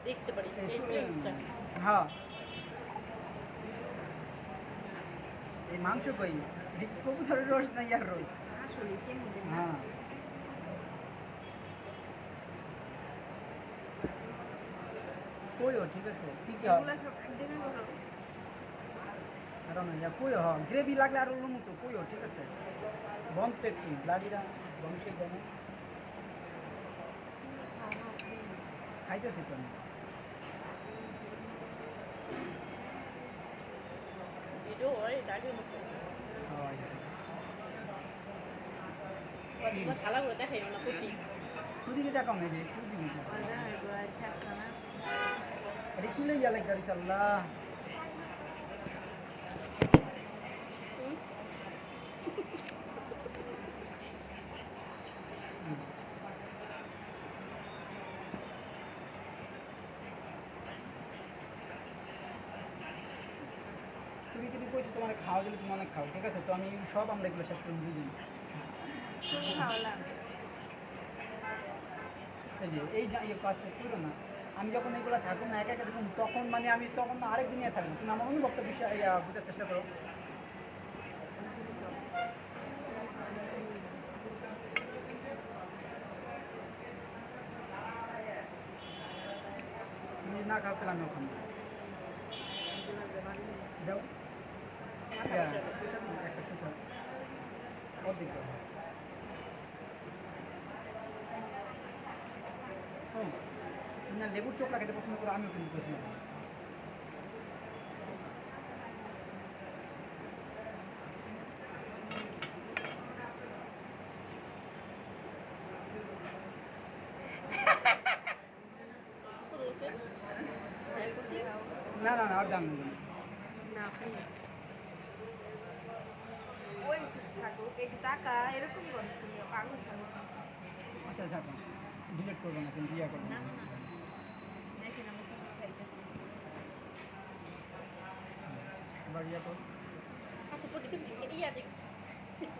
দেখতে পারি এক্সট্রা। হ্যাঁ এই মাংস কই এটা কি কবুতরের রোজ না ইয়ার রোজ? আসলে কেমন যেন না। হ্যাঁ কইও ঠিক আছে কি কি এগুলা সব এক জায়গায় করো। কারণ ইয়া কইও হ্যাঁ গ্রেভি লাগলে আর অন্য মতো কইও ঠিক আছে বন প্লেট কি ব্লাডিরা বন প্লেট দেন খাইতেছি তো আমি ভিডিও হয় ডাকের মতো হয় ওগুলো খালা করে দেখাই না প্রতি কুদিকে দেখাও না রে কুদিকে ওরা এগুলা ছাড়ছে না। আরে চলে গেলে গাড়ি সাল্লাহ তুমি কিন্তু কইছো তোমার খাওয়া গেলে তুমি অনেক খাও ঠিক আছে তো আমি সব আমরা এগুলো শেষ করে বুঝি তুমি খাওয়ালাম। এই যে এই যে কাজটা করো না আমি যখন এগুলো থাকবো না একা একা দেখুন তখন মানে আমি তখন না আরেক দুনিয়া থাকবো তুমি আমার অনুভবটা বিষয় বোঝার চেষ্টা করো তুমি যদি না খাও তাহলে আমি ওখানে দাও সুস্বাদু একটা সুস্বাদু অর্ধেক দাও হুম তুমি না লেবুর চোখলা খেতে পছন্দ করো আমিও কিন্তু পছন্দ করি না না না আর দাম নেই না আপনি ওই থাকুক একটু টাকা এরকম করছ তুমি পাগল ছাগল। আচ্ছা আচ্ছা ডিলেট করবো না কিন্তু ইয়া করবো না না না দেখেন আমি কি খাইতেছি। এবার ইয়া করো আচ্ছা প্রতি ইয়া দেখ